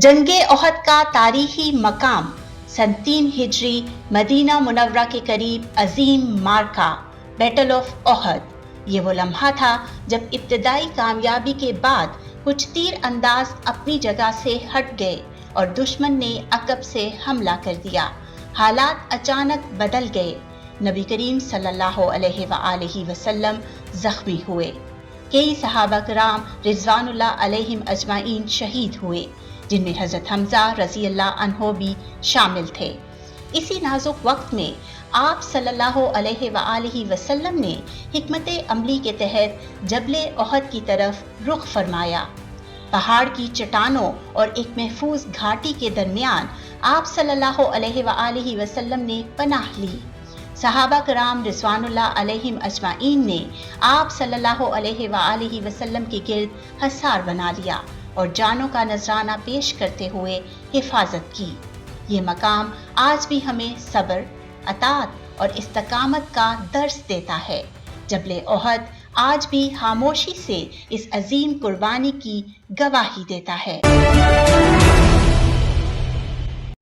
जंग ओहद का तारीखी मकाम सन 3 हिजरी मदीना मुनव्वरा के करीब अजीम मार्का बैटल ऑफ ओहद, ये वो लम्हा था जब इब्तदाई कामयाबी के बाद कुछ तीर अंदाज अपनी जगह से हट गए और दुश्मन ने अकब से हमला कर दिया। हालात अचानक बदल गए। नबी करीम सल्लल्लाहु अलैहि वसल्लम जख्मी हुए। कई सहाबा कराम रिज़वानुल्लाह अलैहिम अजमाइन शहीद हुए, जिनमें हज़रत हमज़ा रज़ी अल्लाह अन्हो भी शामिल थे। इसी नाजुक वक्त में आप सल्लल्लाहु अलैहि वसल्लम ने हिकमत अमली के तहत जबले ओहद की तरफ रुख फरमाया। पहाड़ की चट्टानों और एक महफूज घाटी के दरमियान आप सल्लल्लाहु अलैहि वसल्लम ने पनाह ली। सहाबा कराम रिज़वानुल्लाह अलैहिम अजमाइन ने आप सल्लल्लाहु अलैहि वसल्लम के गिर्द हसार बना लिया और जानों का नजराना पेश करते हुए हिफाजत की। ये मकाम आज भी हमें सब्र, अतात और इस्तकामत का दर्स देता है। जबले ओहद आज भी खामोशी से इस अजीम कुर्बानी की गवाही देता है।